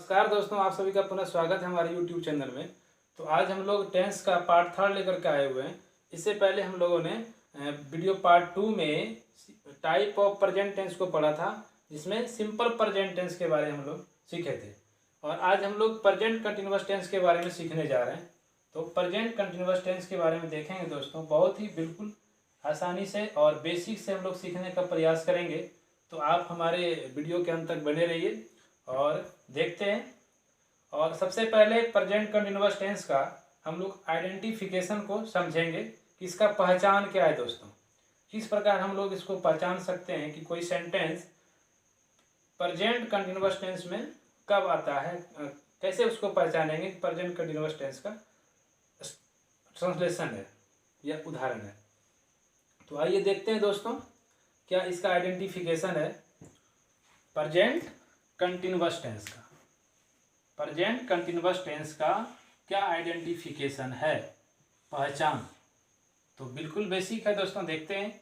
नमस्कार दोस्तों, आप सभी का पुनः स्वागत है हमारे YouTube चैनल में। तो आज हम लोग टेंस का पार्ट 3 लेकर के आए हुए हैं। इससे पहले हम लोगों ने वीडियो पार्ट 2 में टाइप ऑफ प्रेजेंट टेंस को पढ़ा था, जिसमें सिंपल प्रेजेंट टेंस के बारे में हम लोग सीखे थे। और आज हम लोग प्रेजेंट कंटिन्यूअस टेंस के बारे में सीखने जा रहे हैं। तो प्रेजेंट कंटिन्यूअस टेंस के बारे में देखेंगे दोस्तों, बहुत ही बिल्कुल आसानी से और बेसिक से हम लोग सीखने का प्रयास करेंगे। तो आप हमारे वीडियो के अंत तक बने रहिए और देखते हैं। और सबसे पहले प्रेजेंट कंटिन्यूअस टेंस का हम लोग आइडेंटिफिकेशन को समझेंगे कि इसका पहचान क्या है दोस्तों। किस प्रकार हम लोग इसको पहचान सकते हैं कि कोई सेंटेंस प्रेजेंट कंटिन्यूअस टेंस में कब आता है, कैसे उसको पहचानेंगे कि प्रेजेंट कंटिन्यूअस टेंस का ट्रांसलेशन है या उदाहरण है। तो आइए देखते हैं दोस्तों, क्या इसका आइडेंटिफिकेशन है प्रेजेंट कंटिन्यूअस टेंस का। प्रेजेंट कंटिन्यूअस टेंस का क्या आइडेंटिफिकेशन है, पहचान। तो बिल्कुल बेसिक है दोस्तों, देखते हैं।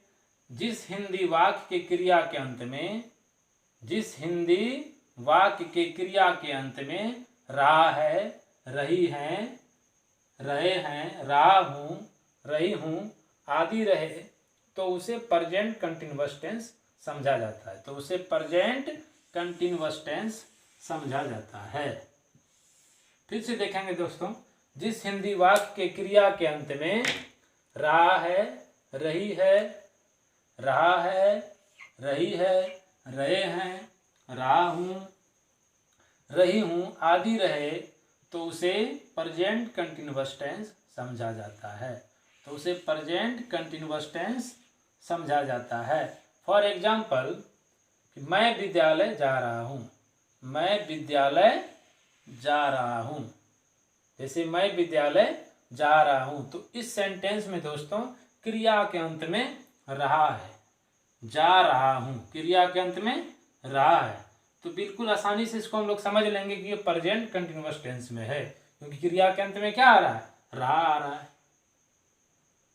जिस हिंदी वाक्य के क्रिया के अंत में, जिस हिंदी वाक्य के क्रिया के अंत में रहा है, रही हैं, रहे हैं, रहा हूँ, रही हूँ आदि रहे, तो उसे प्रेजेंट कंटिन्यूअस टेंस समझा जाता है। तो उसे प्रेजेंट कंटिन्यूअस टेंस समझा जाता है। फिर से देखेंगे दोस्तों, जिस हिंदी वाक्य के क्रिया के अंत में रहा है, रही है, रहा है, रही है, रहे हैं, रहा हूँ, रही हूँ आदि रहे, तो उसे प्रेजेंट कंटिन्यूअस टेंस समझा जाता है। तो उसे प्रेजेंट कंटिन्यूअस टेंस समझा जाता है। फॉर एग्जाम्पल, मैं विद्यालय जा रहा हूँ, मैं विद्यालय जा रहा हूँ। जैसे मैं विद्यालय जा रहा हूँ, तो इस सेंटेंस में दोस्तों क्रिया के अंत में रहा है, जा रहा हूँ, क्रिया के अंत में रहा है। तो बिल्कुल आसानी से इसको हम लोग समझ लेंगे कि ये प्रेजेंट कंटिन्यूअस टेंस में है, क्योंकि क्रिया के अंत में क्या आ रहा है, रहा आ रहा है।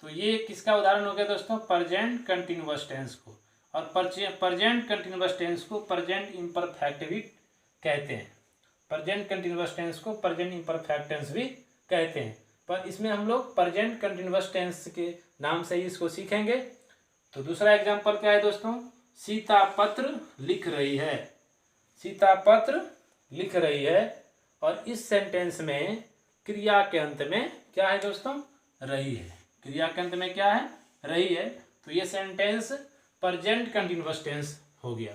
तो ये किसका उदाहरण हो गया दोस्तों, प्रेजेंट कंटिन्यूअस टेंस को। और प्रेजेंट कंटिन्यूअस टेंस को प्रेजेंट इम्परफेक्ट भी कहते हैं। प्रेजेंट कंटिन्यूअस टेंस को प्रेजेंट इम्परफेक्ट टेंस भी कहते हैं। पर इसमें हम लोग प्रेजेंट कंटिन्यूअस टेंस के नाम से ही इसको सीखेंगे। तो दूसरा एग्जांपल क्या है दोस्तों, सीता पत्र लिख रही है, सीता पत्र लिख रही है। और इस सेंटेंस में क्रिया के अंत में क्या है दोस्तों, रही है। क्रिया के अंत में क्या है, रही है। तो ये सेंटेंस प्रेजेंट कंटिन्यूअस टेंस हो गया।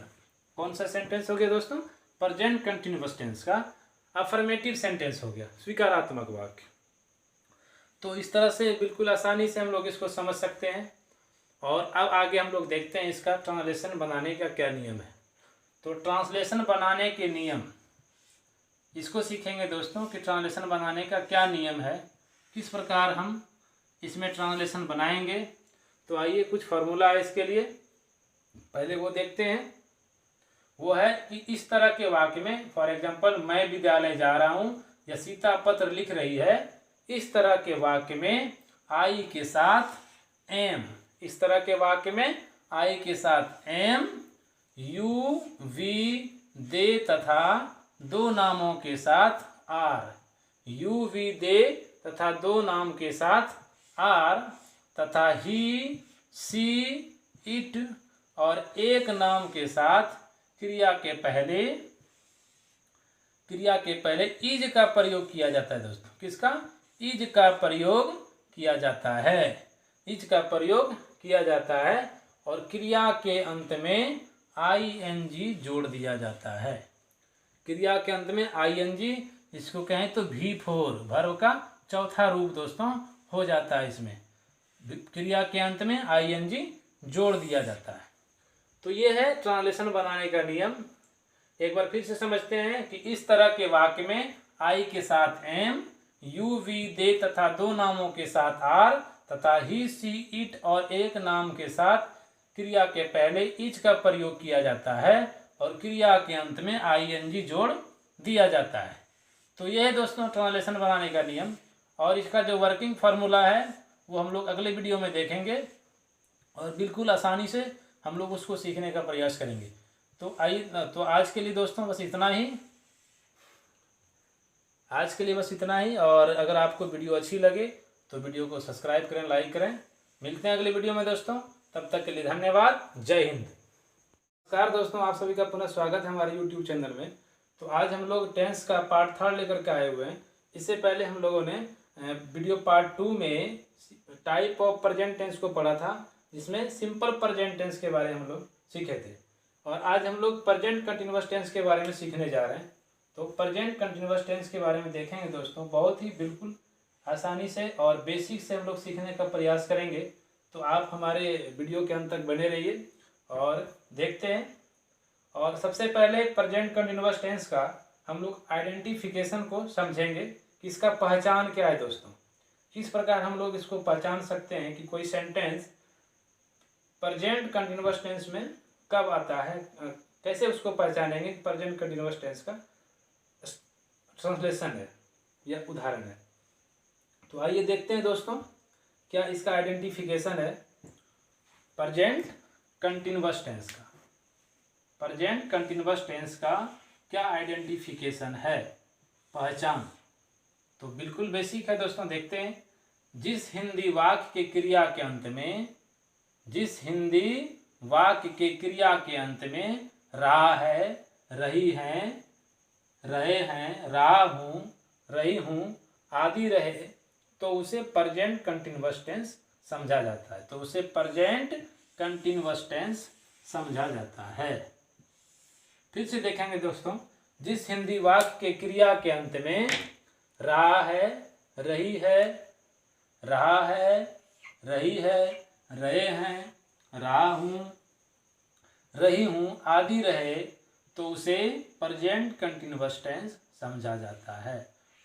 कौन सा सेंटेंस हो गया दोस्तों, प्रेजेंट कंटिन्यूअस टेंस का अफर्मेटिव सेंटेंस हो गया, स्वीकारात्मक वाक्य। तो इस तरह से बिल्कुल आसानी से हम लोग इसको समझ सकते हैं। और अब आगे हम लोग देखते हैं इसका ट्रांसलेशन बनाने का क्या नियम है। तो ट्रांसलेशन बनाने के नियम, इसको सीखेंगे दोस्तों कि ट्रांसलेशन बनाने का क्या नियम है, किस प्रकार हम इसमें ट्रांसलेशन बनाएंगे। तो आइए कुछ फार्मूला है इसके लिए, पहले वो देखते हैं। वो है कि इस तरह के वाक्य में, फॉर एग्जांपल मैं विद्यालय जा रहा हूँ या सीता पत्र लिख रही है, इस तरह के वाक्य में आई के साथ एम, इस तरह के वाक्य में आई के साथ एम, यू, वी, दे तथा दो नामों के साथ आर, यू, वी, दे तथा दो नाम के साथ आर, तथा ही, सी, इट और एक नाम के साथ क्रिया के पहले इज का प्रयोग किया जाता है दोस्तों। किसका, इज का प्रयोग किया जाता है, इज का प्रयोग किया जाता है। और क्रिया के अंत में आईएनजी जोड़ दिया जाता है। क्रिया के अंत में आईएनजी, इसको कहें तो V4 वर्ब का चौथा रूप दोस्तों हो जाता है। इसमें क्रिया के अंत में आईएनजी जोड़ दिया जाता है। तो ये है ट्रांसलेशन बनाने का नियम। एक बार फिर से समझते हैं कि इस तरह के वाक्य में आई के साथ एम, यू, वी, दे तथा दो नामों के साथ आर, तथा ही, सी, इट और एक नाम के साथ क्रिया के पहले इज का प्रयोग किया जाता है और क्रिया के अंत में आईएनजी जोड़ दिया जाता है। तो यह है दोस्तों ट्रांसलेशन बनाने का नियम। और इसका जो वर्किंग फार्मूला है वो हम लोग अगले वीडियो में देखेंगे और बिल्कुल आसानी से हम लोग उसको सीखने का प्रयास करेंगे। तो आज के लिए दोस्तों बस इतना ही। आज के लिए बस इतना ही। और अगर आपको वीडियो अच्छी लगे तो वीडियो को सब्सक्राइब करें, लाइक करें। मिलते हैं अगले वीडियो में दोस्तों, तब तक के लिए धन्यवाद। जय हिंद। नमस्कार दोस्तों, आप सभी का पुनः स्वागत है हमारे YouTube चैनल में। तो आज हम लोग टेंस का पार्ट 3 लेकर के आए हुए हैं। इससे पहले हम लोगों ने वीडियो पार्ट 2 में टाइप ऑफ प्रेजेंट टेंस को पढ़ा था, जिसमें सिंपल प्रेजेंट टेंस के बारे में हम लोग सीखे थे। और आज हम लोग प्रेजेंट कंटिन्यूअस टेंस के बारे में सीखने जा रहे हैं। तो प्रेजेंट कंटिन्यूअस टेंस के बारे में देखेंगे दोस्तों, बहुत ही बिल्कुल आसानी से और बेसिक से हम लोग सीखने का प्रयास करेंगे। तो आप हमारे वीडियो के अंत तक बने रहिए और देखते हैं। और सबसे पहले प्रेजेंट कंटिन्यूअस टेंस का हम लोग आइडेंटिफिकेशन को समझेंगे कि इसका पहचान क्या है दोस्तों। किस प्रकार हम लोग इसको पहचान सकते हैं कि कोई सेंटेंस प्रेजेंट कंटिन्यूअस टेंस में कब आता है, कैसे उसको पहचानेंगे कि प्रेजेंट कंटिन्यूअस टेंस का ट्रांसलेशन है या उदाहरण है। तो आइए देखते हैं दोस्तों, क्या इसका आइडेंटिफिकेशन है प्रेजेंट कंटिन्यूअस टेंस का। प्रेजेंट कंटिन्यूअस टेंस का क्या आइडेंटिफिकेशन है, पहचान। तो बिल्कुल बेसिक है दोस्तों, देखते हैं। जिस हिंदी वाक्य के क्रिया के अंत में, जिस हिंदी वाक्य के क्रिया के अंत में रहा है, रही हैं, रहे हैं, रहा हूँ, रही हूँ आदि रहे, तो उसे प्रेजेंट कंटिन्यूअस टेंस समझा जाता है। तो उसे प्रेजेंट कंटिन्यूअस टेंस समझा जाता है। फिर से देखेंगे दोस्तों, जिस हिंदी वाक्य के क्रिया के अंत में रहा है, रही है, रहा है, रही है, रहे हैं, रहा हूँ, रही हूँ आदि रहे, तो उसे प्रेजेंट कंटिन्यूअस टेंस समझा जाता है।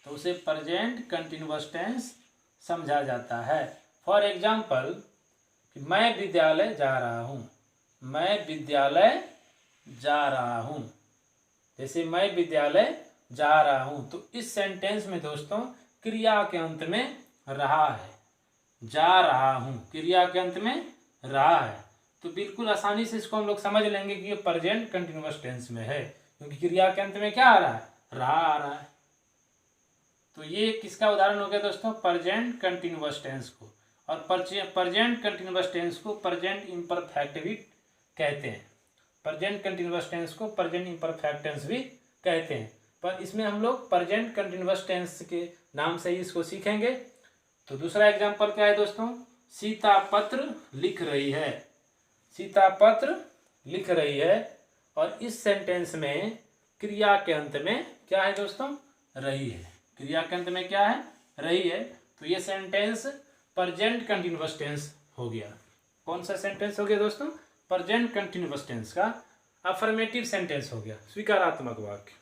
तो उसे प्रेजेंट कंटिन्यूअस टेंस समझा जाता है। फॉर एग्जाम्पल, मैं विद्यालय जा रहा हूँ, मैं विद्यालय जा रहा हूँ। जैसे मैं विद्यालय जा रहा हूँ, तो इस सेंटेंस में दोस्तों क्रिया के अंत में रहा है, जा रहा हूँ, क्रिया के अंत में रहा है। तो बिल्कुल आसानी से इसको हम लोग समझ लेंगे कि ये प्रेजेंट कंटिन्यूअस टेंस में है, क्योंकि क्रिया के अंत में क्या आ रहा है, रहा आ रहा है। तो ये किसका उदाहरण हो गया दोस्तों, प्रेजेंट कंटिन्यूअस टेंस को। और प्रेजेंट कंटिन्यूअस टेंस को प्रेजेंट इम्परफेक्ट भी कहते हैं। प्रेजेंट कंटिन्यूअस टेंस को प्रेजेंट इम्परफेक्ट टेंस भी कहते हैं। पर इसमें हम लोग प्रेजेंट कंटिन्यूअस टेंस के नाम से ही इसको सीखेंगे। तो दूसरा एग्जांपल क्या है दोस्तों, सीता पत्र लिख रही है, सीता पत्र लिख रही है। और इस सेंटेंस में क्रिया के अंत में क्या है दोस्तों, रही है। क्रिया के अंत में क्या है, रही है। तो ये सेंटेंस प्रेजेंट कंटिन्यूअस टेंस हो गया। कौन सा सेंटेंस हो गया दोस्तों, प्रेजेंट कंटिन्यूअस टेंस का अफर्मेटिव सेंटेंस हो गया, स्वीकारात्मक वाक्य।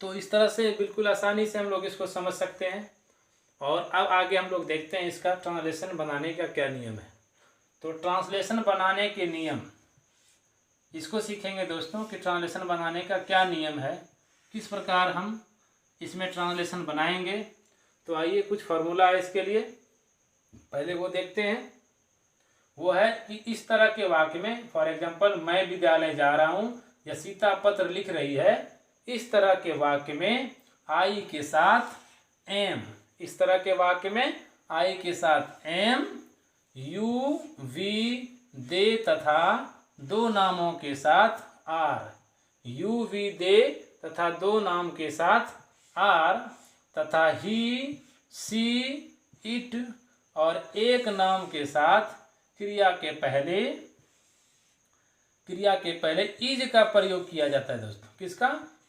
तो इस तरह से बिल्कुल आसानी से हम लोग इसको समझ सकते हैं। और अब आगे हम लोग देखते हैं इसका ट्रांसलेशन बनाने का क्या नियम है। तो ट्रांसलेशन बनाने के नियम, इसको सीखेंगे दोस्तों कि ट्रांसलेशन बनाने का क्या नियम है, किस प्रकार हम इसमें ट्रांसलेशन बनाएंगे। तो आइए, कुछ फार्मूला है इसके लिए, पहले वो देखते हैं। वो है कि इस तरह के वाक्य में, फॉर एग्जांपल मैं विद्यालय जा रहा हूँ या सीता पत्र लिख रही है, इस तरह के वाक्य में आई के साथ एम, इस तरह के वाक्य में आई के साथ एम, यू, वी, दे तथा दो नामों के साथ आर, यू, वी, दे तथा दो नाम के साथ आर, तथा ही, सी, इट और एक नाम के साथ क्रिया के पहले इज का प्रयोग किया जाता है दोस्तों। किसका,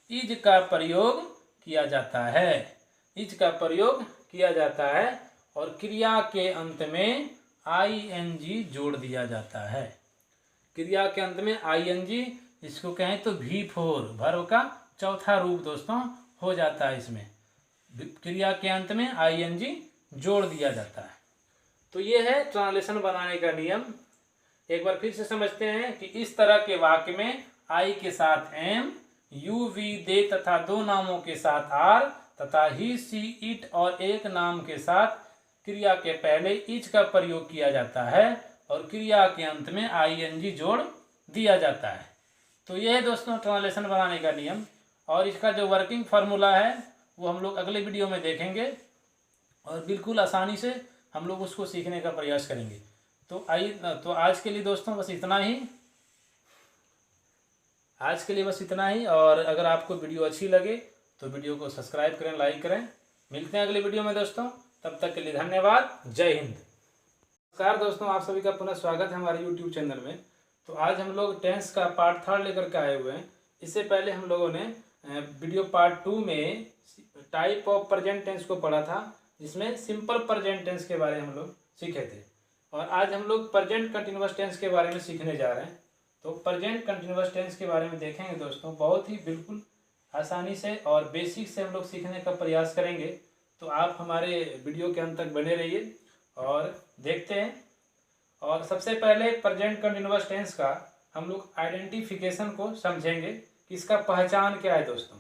इज का प्रयोग किया जाता है, इज का प्रयोग किया जाता है। और क्रिया के अंत में ing जोड़ दिया जाता है। क्रिया के अंत में ing, इसको कहें तो V4 वर्ब का चौथा रूप दोस्तों हो जाता है। इसमें क्रिया के अंत में ing जोड़ दिया जाता है। तो ये है ट्रांसलेशन बनाने का नियम। एक बार फिर से समझते हैं कि इस तरह के वाक्य में आई के साथ एम, यू, वी, दे तथा दो नामों के साथ आर, तथा ही, सी, इट और एक नाम के साथ क्रिया के पहले इज का प्रयोग किया जाता है और क्रिया के अंत में ing जोड़ दिया जाता है। तो यह है दोस्तों ट्रांसलेशन बनाने का नियम। और इसका जो वर्किंग फार्मूला है वो हम लोग अगले वीडियो में देखेंगे और बिल्कुल आसानी से हम लोग उसको सीखने का प्रयास करेंगे। तो तो आज के लिए दोस्तों बस इतना ही। आज के लिए बस इतना ही। और अगर आपको वीडियो अच्छी लगे तो वीडियो को सब्सक्राइब करें, लाइक करें। मिलते हैं अगले वीडियो में दोस्तों, तब तक के लिए धन्यवाद। जय हिंद। नमस्कार दोस्तों, आप सभी का पुनः स्वागत है हमारे YouTube चैनल में। तो आज हम लोग टेंस का पार्ट 3 लेकर के आए हुए हैं। इससे पहले हम लोगों ने वीडियो पार्ट 2 में टाइप ऑफ प्रेजेंट टेंस को पढ़ा था, जिसमें सिंपल प्रेजेंट टेंस के बारे में हम लोग सीखे थे। और आज हम लोग प्रेजेंट कंटिन्यूअस टेंस के बारे में सीखने जा रहे हैं। तो प्रेजेंट कंटिन्यूअस टेंस के बारे में देखेंगे दोस्तों, बहुत ही बिल्कुल आसानी से और बेसिक से हम लोग सीखने का प्रयास करेंगे। तो आप हमारे वीडियो के अंत तक बने रहिए और देखते हैं। और सबसे पहले प्रेजेंट कंटिन्यूअस टेंस का हम लोग आइडेंटिफिकेशन को समझेंगे कि इसका पहचान क्या है दोस्तों।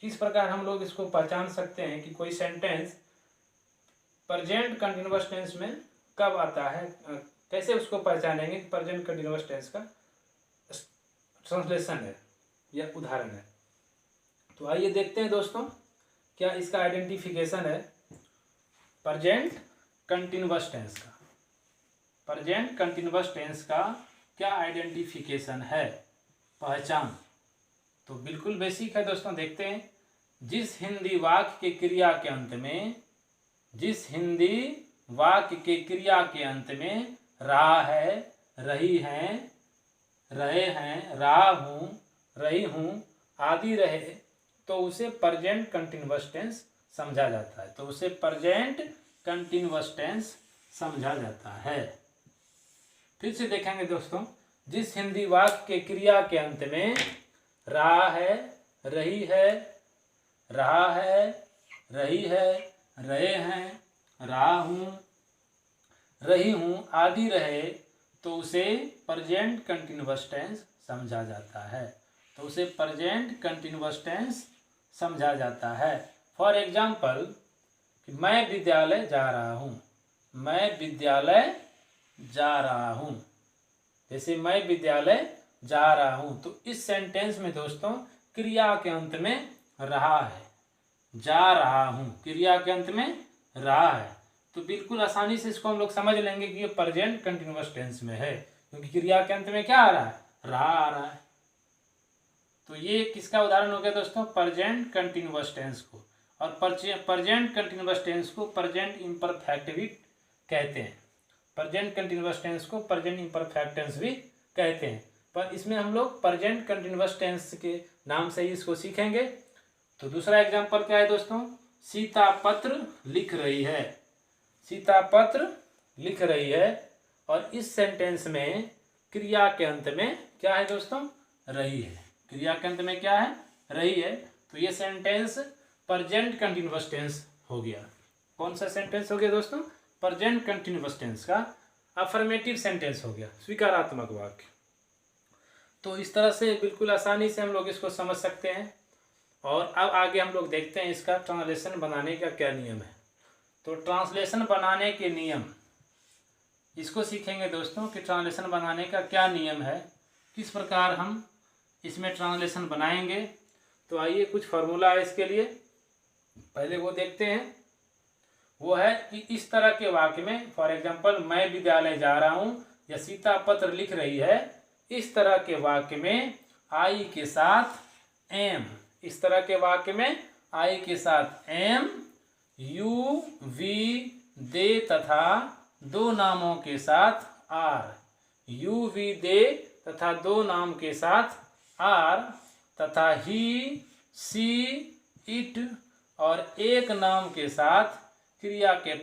किस प्रकार हम लोग इसको पहचान सकते हैं कि कोई सेंटेंस प्रेजेंट कंटिन्यूअस टेंस में कब आता है, कैसे उसको पहचानेंगे कि प्रेजेंट कंटिन्यूअस टेंस का ट्रांसलेशन है या उदाहरण है। तो आइए देखते हैं दोस्तों, क्या इसका आइडेंटिफिकेशन है प्रेजेंट कंटिन्यूअस टेंस का। प्रेजेंट कंटिन्यूअस टेंस का क्या आइडेंटिफिकेशन है, पहचान। तो बिल्कुल बेसिक है दोस्तों, देखते हैं। जिस हिंदी वाक्य के क्रिया के अंत में, जिस हिंदी वाक्य के क्रिया के अंत में रहा है, रही हैं, रहे हैं, रहा हूँ, रही हूँ आदि रहे, तो उसे प्रेजेंट कंटिन्यूअस टेंस समझा जाता है। तो उसे प्रेजेंट कंटिन्यूअस टेंस समझा जाता है। फिर से देखेंगे दोस्तों, जिस हिंदी वाक्य के क्रिया के अंत में रहा है, रही है, रहा है, रही है, रहे हैं, रहा हूँ, रही हूँ आदि रहे, तो उसे प्रेजेंट कंटिन्यूअस टेंस समझा जाता है। तो उसे प्रेजेंट कंटिन्यूअस टेंस समझा जाता है। फॉर एग्जाम्पल, कि मैं विद्यालय जा रहा हूँ, मैं विद्यालय जा रहा हूँ। जैसे मैं विद्यालय जा रहा हूँ, तो इस सेंटेंस में दोस्तों क्रिया के अंत में रहा है, जा रहा हूँ, क्रिया के अंत में रहा है। तो बिल्कुल आसानी से इसको हम लोग समझ लेंगे कि ये प्रेजेंट कंटिन्यूअस टेंस में है, क्योंकि क्रिया के अंत में क्या आ रहा है, रहा आ रहा है। तो ये किसका उदाहरण हो गया दोस्तों, प्रेजेंट कंटिन्यूअस टेंस को। और प्रेजेंट कंटिन्यूअस टेंस को प्रेजेंट इम्परफेक्ट भी कहते हैं। प्रेजेंट कंटिन्यूअस टेंस को प्रेजेंट इम्परफेक्ट टेंस भी कहते हैं। पर इसमें हम लोग प्रेजेंट कंटिन्यूअस टेंस के नाम से ही इसको सीखेंगे। तो दूसरा एग्जाम्पल क्या है दोस्तों, सीता पत्र लिख रही है। सीता पत्र लिख रही है, और इस सेंटेंस में क्रिया के अंत में क्या है दोस्तों, रही है। क्रिया के अंत में क्या है, रही है। तो ये सेंटेंस प्रेजेंट कंटिन्यूअस टेंस हो गया। कौन सा सेंटेंस हो गया दोस्तों, प्रेजेंट कंटिन्यूअस टेंस का अफर्मेटिव सेंटेंस हो गया, स्वीकारात्मक वाक्य। तो इस तरह से बिल्कुल आसानी से हम लोग इसको समझ सकते हैं। और अब आगे हम लोग देखते हैं इसका ट्रांसलेशन बनाने का क्या नियम है। तो ट्रांसलेशन बनाने के नियम, इसको सीखेंगे दोस्तों कि ट्रांसलेशन बनाने का क्या नियम है, किस प्रकार हम इसमें ट्रांसलेशन बनाएंगे। तो आइए, कुछ फार्मूला है इसके लिए, पहले वो देखते हैं। वो है कि इस तरह के वाक्य में, फॉर एग्जांपल मैं विद्यालय जा रहा हूँ या सीता पत्र लिख रही है, इस तरह के वाक्य में आई के साथ एम, इस तरह के वाक्य में आई के साथ एम, यू, वी, दे तथा दो नामों के साथ आर, यू, वी, दे तथा दो नाम के साथ आर, तथा ही, सी, इट और एक नाम के साथ क्रिया के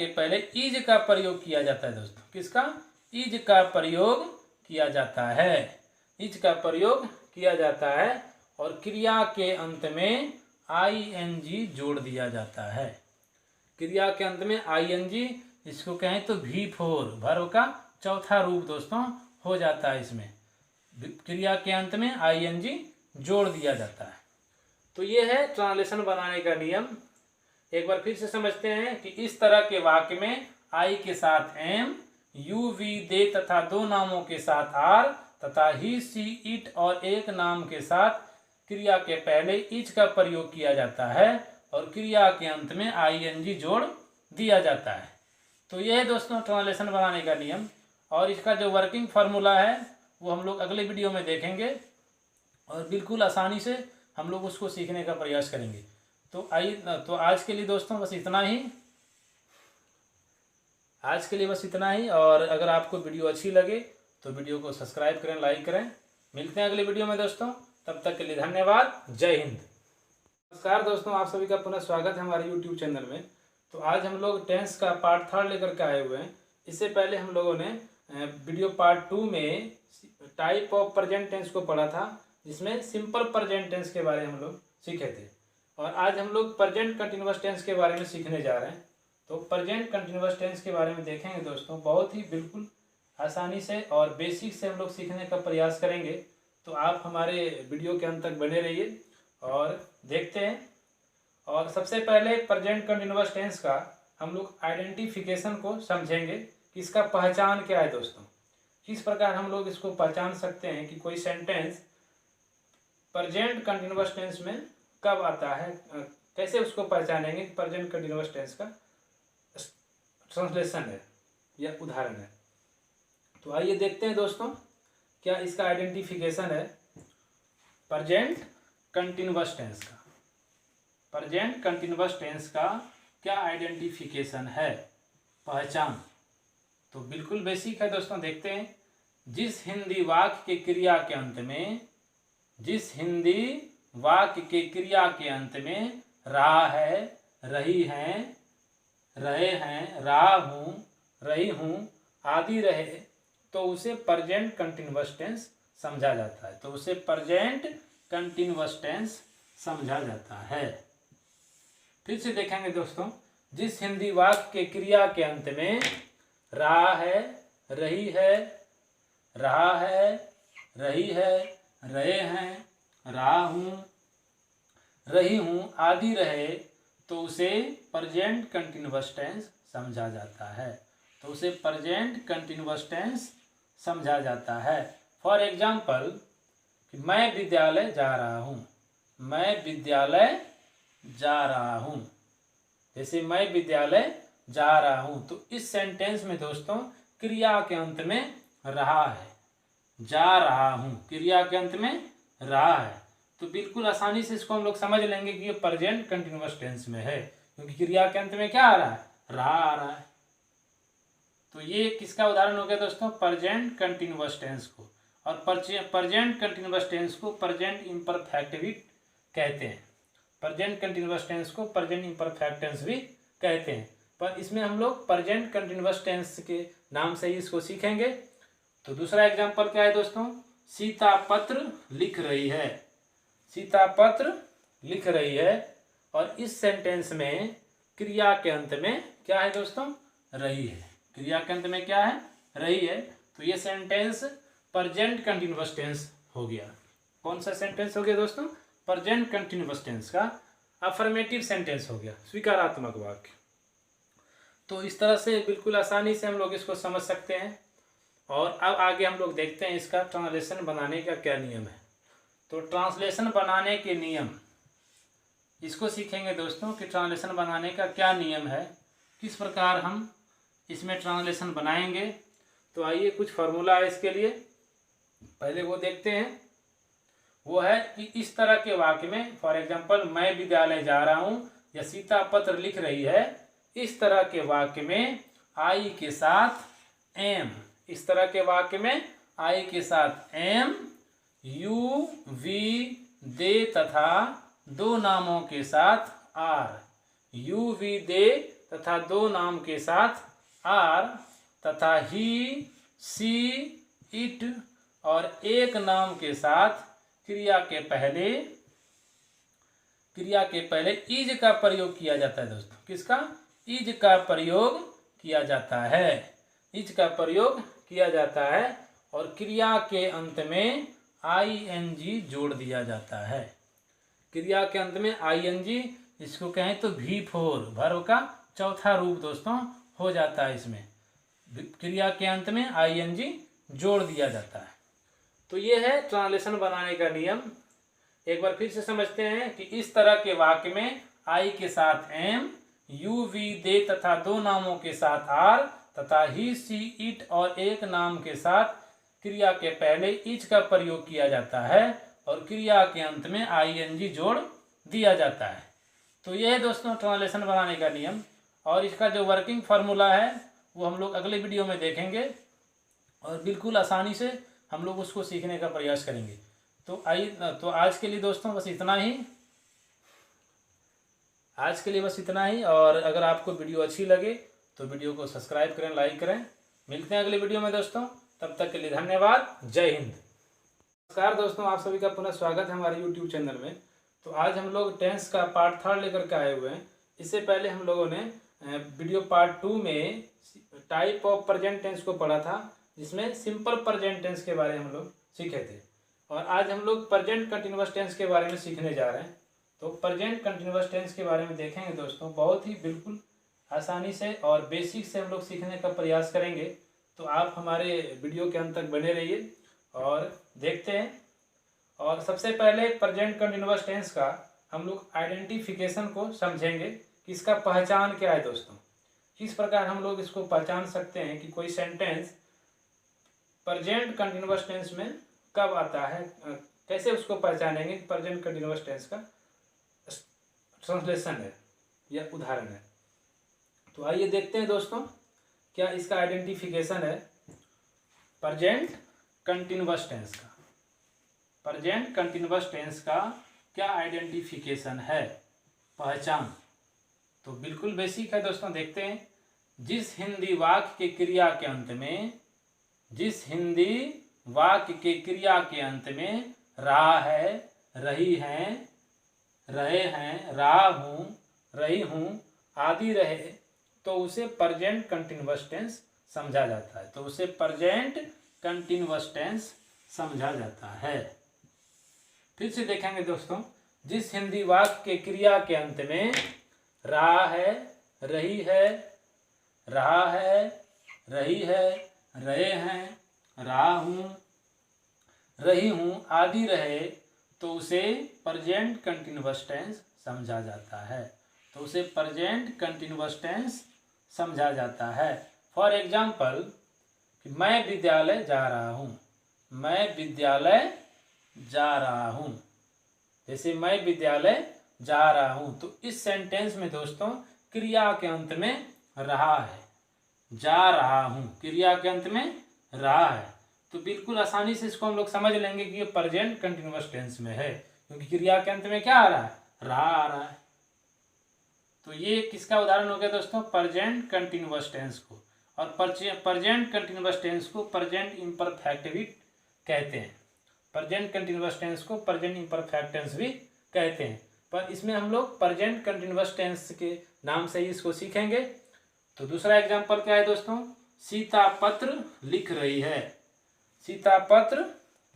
पहले इज का प्रयोग किया जाता है दोस्तों। किसका, इज का प्रयोग किया जाता है, इज का प्रयोग किया जाता है। और क्रिया के अंत में ing जोड़ दिया जाता है। क्रिया के अंत में ing, इसको कहें तो V4 वर्ब का चौथा रूप दोस्तों हो जाता है। इसमें क्रिया के अंत में ing जोड़ दिया जाता है। तो ये है ट्रांसलेशन बनाने का नियम। एक बार फिर से समझते हैं कि इस तरह के वाक्य में आई के साथ एम, यू, वी, दे तथा दो नामों के साथ आर तथा ही, सी, इट और एक नाम के साथ क्रिया के पहले इज का प्रयोग किया जाता है और क्रिया के अंत में आईएनजी जोड़ दिया जाता है। तो ये है दोस्तों ट्रांसलेशन बनाने का नियम, और इसका जो वर्किंग फार्मूला है वो हम लोग अगले वीडियो में देखेंगे और बिल्कुल आसानी से हम लोग उसको सीखने का प्रयास करेंगे। तो आज के लिए दोस्तों बस इतना ही, और अगर आपको वीडियो अच्छी लगे तो वीडियो को सब्सक्राइब करें, लाइक करें। मिलते हैं अगले वीडियो में दोस्तों, तब तक के लिए धन्यवाद। जय हिंद। नमस्कार दोस्तों, आप सभी का पुनः स्वागत है हमारे यूट्यूब चैनल में। तो आज हम लोग टेंस का पार्ट 3 लेकर के आए हुए हैं। इससे पहले हम लोगों ने वीडियो पार्ट 2 में टाइप ऑफ प्रेजेंट टेंस को पढ़ा था, जिसमें सिंपल प्रेजेंट टेंस के बारे में हम लोग सीखे थे, और आज हम लोग प्रेजेंट कंटिन्यूअस टेंस के बारे में सीखने जा रहे हैं। तो प्रेजेंट कंटिन्यूअस टेंस के बारे में देखेंगे दोस्तों, बहुत ही बिल्कुल आसानी से और बेसिक से हम लोग सीखने का प्रयास करेंगे। तो आप हमारे वीडियो के अंत तक बने रहिए और देखते हैं। और सबसे पहले प्रेजेंट कंटिन्यूअस टेंस का हम लोग आइडेंटिफिकेशन को समझेंगे कि इसका पहचान क्या है दोस्तों, किस प्रकार हम लोग इसको पहचान सकते हैं कि कोई सेंटेंस प्रेजेंट कंटिन्यूअस टेंस में कब आता है, कैसे उसको पहचानेंगे कि प्रेजेंट कंटिन्यूअस टेंस का ट्रांसलेशन है या उदाहरण है। तो आइए देखते हैं दोस्तों क्या इसका आइडेंटिफिकेशन है प्रेजेंट कंटिन्यूअस टेंस का। प्रेजेंट कंटिन्यूअस टेंस का क्या आइडेंटिफिकेशन है, पहचान। तो बिल्कुल बेसिक है दोस्तों, देखते हैं। जिस हिंदी वाक्य के क्रिया के अंत में, जिस हिंदी वाक्य के क्रिया के अंत में रहा है, रही हैं, रहे हैं, रहा हूँ, रही हूँ आदि रहे, तो उसे प्रेजेंट कंटिन्यूअस टेंस समझा जाता है। तो उसे प्रेजेंट कंटिन्यूअस टेंस समझा जाता है। फिर से देखेंगे दोस्तों, जिस हिंदी वाक्य के क्रिया के अंत में रहा है, रही है, रहा है, रही है, रहे हैं, रहा हूँ, रही हूँ आदि रहे, तो उसे प्रेजेंट कंटिन्यूअस टेंस समझा जाता है। तो उसे प्रेजेंट कंटिन्यूअस टेंस समझा जाता है। फॉर एग्जाम्पल, मैं विद्यालय जा रहा हूँ, मैं विद्यालय जा रहा हूँ। जैसे मैं विद्यालय जा रहा हूँ, तो इस सेंटेंस में दोस्तों क्रिया के अंत में रहा है, जा रहा हूँ, क्रिया के अंत में रहा है। तो बिल्कुल आसानी से इसको हम लोग समझ लेंगे कि ये प्रेजेंट कंटिन्यूअस टेंस में है, क्योंकि क्रिया के अंत में क्या आ रहा है, रहा आ रहा है। तो ये किसका उदाहरण हो गया दोस्तों, प्रेजेंट कंटिन्यूअस टेंस को। और प्रेजेंट कंटिन्यूअस टेंस को प्रेजेंट इम्परफेक्ट भी कहते हैं। प्रेजेंट कंटिन्यूअस टेंस को प्रेजेंट इम्परफेक्ट टेंस भी कहते हैं, पर इसमें हम लोग प्रेजेंट कंटिन्यूअस टेंस के नाम से ही इसको सीखेंगे। तो दूसरा एग्जाम्पल क्या है दोस्तों, सीता पत्र लिख रही है, सीता पत्र लिख रही है, और इस सेंटेंस में क्रिया के अंत में क्या है दोस्तों, रही है। क्रिया के अंत में क्या है, रही है। तो ये सेंटेंस प्रेजेंट कंटिन्यूअस टेंस हो गया। कौन सा सेंटेंस हो गया दोस्तों, प्रेजेंट कंटिन्यूअस टेंस का अफर्मेटिव सेंटेंस हो गया, स्वीकारात्मक वाक्य। तो इस तरह से बिल्कुल आसानी से हम लोग इसको समझ सकते हैं। और अब आगे हम लोग देखते हैं इसका ट्रांसलेशन बनाने का क्या नियम है। तो ट्रांसलेशन बनाने के नियम, इसको सीखेंगे दोस्तों कि ट्रांसलेशन बनाने का क्या नियम है, किस प्रकार हम इसमें ट्रांसलेशन बनाएंगे। तो आइए कुछ फार्मूला है इसके लिए, पहले वो देखते हैं। वो है कि इस तरह के वाक्य में, फॉर एग्जांपल मैं विद्यालय जा रहा हूँ या सीता पत्र लिख रही है, इस तरह के वाक्य में आई के साथ एम, इस तरह के वाक्य में आई के साथ एम, यू, वी, दे तथा दो नामों के साथ आर, यू, वी, दे तथा दो नाम के साथ आर, तथा ही, सी, इट और एक नाम के साथ क्रिया के पहले इज का प्रयोग किया जाता है दोस्तों। किसका, इज का प्रयोग किया जाता है, इज का प्रयोग किया जाता है, और क्रिया के अंत में आईएनजी जोड़ दिया जाता है। क्रिया के अंत में आईएनजी, इसको कहें तो V4 वर्ब का चौथा रूप दोस्तों हो जाता है। इसमें क्रिया के अंत में आईएनजी जोड़ दिया जाता है। तो ये है ट्रांसलेशन बनाने का नियम। एक बार फिर से समझते हैं कि इस तरह के वाक्य में आई के साथ एम, यू, वी, दे तथा दो नामों के साथ आर तथा ही, सी, इट और एक नाम के साथ क्रिया के पहले इज का प्रयोग किया जाता है और क्रिया के अंत में आईएनजी जोड़ दिया जाता है। तो यह है दोस्तों ट्रांसलेशन बनाने का नियम, और इसका जो वर्किंग फार्मूला है वो हम लोग अगले वीडियो में देखेंगे और बिल्कुल आसानी से हम लोग उसको सीखने का प्रयास करेंगे। तो आज के लिए दोस्तों बस इतना ही, और अगर आपको वीडियो अच्छी लगे तो वीडियो को सब्सक्राइब करें, लाइक करें। मिलते हैं अगले वीडियो में दोस्तों, तब तक के लिए धन्यवाद। जय हिंद। नमस्कार दोस्तों, आप सभी का पुनः स्वागत है हमारे यूट्यूब चैनल में। तो आज हम लोग टेंस का पार्ट 3 लेकर के आए हुए हैं। इससे पहले हम लोगों ने वीडियो पार्ट 2 में टाइप ऑफ प्रेजेंट टेंस को पढ़ा था, जिसमें सिंपल प्रेजेंट टेंस के बारे में हम लोग सीखे थे, और आज हम लोग प्रेजेंट कंटिन्यूअस टेंस के बारे में सीखने जा रहे हैं। तो प्रेजेंट कंटिन्यूअस टेंस के बारे में देखेंगे दोस्तों, बहुत ही बिल्कुल आसानी से और बेसिक से हम लोग सीखने का प्रयास करेंगे। तो आप हमारे वीडियो के अंत तक बने रहिए और देखते हैं। और सबसे पहले प्रेजेंट कंटिन्यूअस टेंस का हम लोग आइडेंटिफिकेशन को समझेंगे कि इसका पहचान क्या है दोस्तों। किस प्रकार हम लोग इसको पहचान सकते हैं कि कोई सेंटेंस प्रेजेंट कंटिन्यूअस टेंस में कब आता है, कैसे उसको पहचानेंगे कि प्रेजेंट कंटिन्यूअस टेंस का ट्रांसलेशन है या उदाहरण है। तो आइए देखते हैं दोस्तों क्या इसका आइडेंटिफिकेशन है प्रेजेंट कंटिन्यूअस टेंस का। प्रेजेंट कंटिन्यूअस टेंस का क्या आइडेंटिफिकेशन है, पहचान। तो बिल्कुल बेसिक है दोस्तों, देखते हैं। जिस हिंदी वाक्य के क्रिया के अंत में, जिस हिंदी वाक्य के क्रिया के अंत में रहा है, रही हैं, रहे हैं, रहा हूँ, रही हूँ आदि रहे, तो उसे प्रेजेंट कंटिन्यूअस टेंस समझा जाता है। तो उसे प्रेजेंट कंटिन्यूअस टेंस समझा जाता है। फिर से देखेंगे दोस्तों, जिस हिंदी वाक्य के क्रिया के अंत में रहा है, रही है, रहा है, रही है, रहे हैं, रहा हूँ, रही हूँ आदि रहे, तो उसे प्रेजेंट कंटिन्यूअस टेंस समझा जाता है। तो उसे प्रेजेंट कंटिन्यूअस टेंस समझा जाता है। फॉर एग्जाम्पल, मैं विद्यालय जा रहा हूँ, मैं विद्यालय जा रहा हूँ। जैसे मैं विद्यालय जा रहा हूँ, तो इस सेंटेंस में दोस्तों क्रिया के अंत में रहा है, जा रहा हूँ, क्रिया के अंत में रहा है। तो बिल्कुल आसानी से इसको हम लोग समझ लेंगे कि ये प्रेजेंट कंटिन्यूअस टेंस में है, क्योंकि क्रिया के अंत में क्या आ रहा है, रहा आ रहा है। तो ये किसका उदाहरण हो गया दोस्तों, प्रेजेंट कंटिन्यूअस टेंस को। और प्रेजेंट कंटिन्यूअस टेंस को प्रेजेंट इम्परफेक्ट भी कहते हैं। प्रेजेंट कंटिन्यूअस टेंस को प्रेजेंट इम्परफेक्ट टेंस भी कहते हैं, पर इसमें हम लोग प्रेजेंट कंटिन्यूअस टेंस के नाम से ही इसको सीखेंगे। तो दूसरा एग्जांपल क्या है दोस्तों, सीता पत्र लिख रही है, सीता पत्र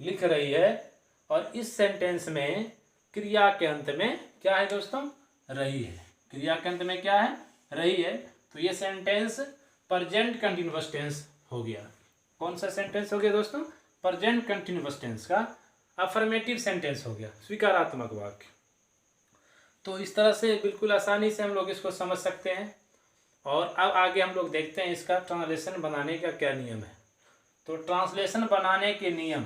लिख रही है, और इस सेंटेंस में क्रिया के अंत में क्या है दोस्तों, रही है। क्रिया के अंत में क्या है, रही है। तो ये सेंटेंस प्रेजेंट कंटिन्यूअस टेंस हो गया। कौन सा सेंटेंस हो गया दोस्तों, प्रेजेंट कंटिन्यूअस टेंस का अफर्मेटिव सेंटेंस हो गया, स्वीकारात्मक वाक्य। तो इस तरह से बिल्कुल आसानी से हम लोग इसको समझ सकते हैं। और अब आगे हम लोग देखते हैं इसका ट्रांसलेशन बनाने का क्या नियम है। तो ट्रांसलेशन बनाने के नियम,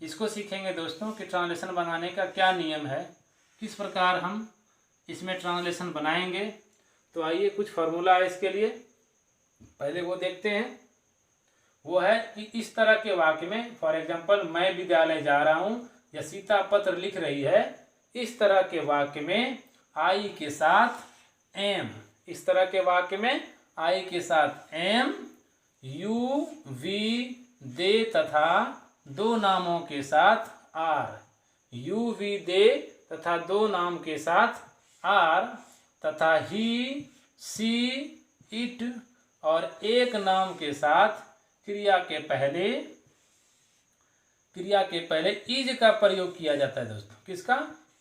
इसको सीखेंगे दोस्तों कि ट्रांसलेशन बनाने का क्या नियम है, किस प्रकार हम इसमें ट्रांसलेशन बनाएंगे। तो आइए कुछ फार्मूला है इसके लिए, पहले वो देखते हैं। वो है कि इस तरह के वाक्य में, फॉर एग्जांपल मैं विद्यालय जा रहा हूँ या सीता पत्र लिख रही है, इस तरह के वाक्य में आई के साथ एम, इस तरह के वाक्य में आई के साथ एम, यू, वी, दे तथा दो नामों के साथ आर, यू, वी, दे तथा दो नाम के साथ आर तथा ही, सी, इट और एक नाम के साथ क्रिया के पहले इज का प्रयोग किया जाता है दोस्तों। किसका,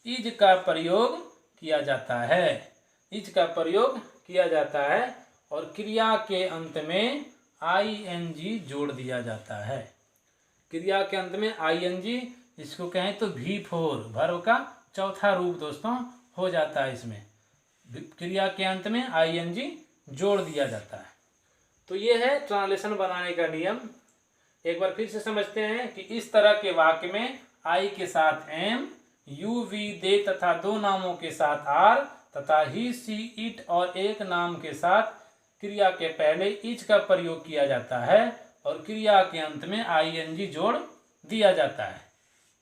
इज का प्रयोग किया जाता है, इज का प्रयोग किया जाता है, और क्रिया के अंत में आईएनजी जोड़ दिया जाता है। क्रिया के अंत में आईएनजी इसको कहें तो V4 वर्ब का चौथा रूप दोस्तों हो जाता है। इसमें क्रिया के अंत में ING जोड़ दिया जाता है। तो ये है ट्रांसलेशन बनाने का नियम। एक बार फिर से समझते हैं कि इस तरह के वाक्य में I के साथ M, यू, वी, दे तथा दो नामों के साथ R तथा ही, सी, इट और एक नाम के साथ क्रिया के पहले इज का प्रयोग किया जाता है और क्रिया के अंत में ING जोड़ दिया जाता है।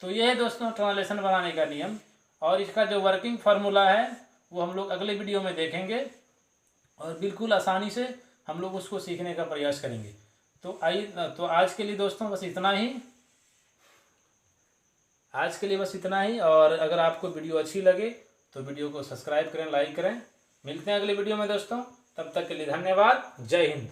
तो यह है दोस्तों ट्रांसलेशन बनाने का नियम, और इसका जो वर्किंग फार्मूला है वो हम लोग अगले वीडियो में देखेंगे और बिल्कुल आसानी से हम लोग उसको सीखने का प्रयास करेंगे। तो आज के लिए दोस्तों बस इतना ही। आज के लिए बस इतना ही, और अगर आपको वीडियो अच्छी लगे तो वीडियो को सब्सक्राइब करें, लाइक करें। मिलते हैं अगले वीडियो में दोस्तों, तब तक के लिए धन्यवाद। जय हिंद।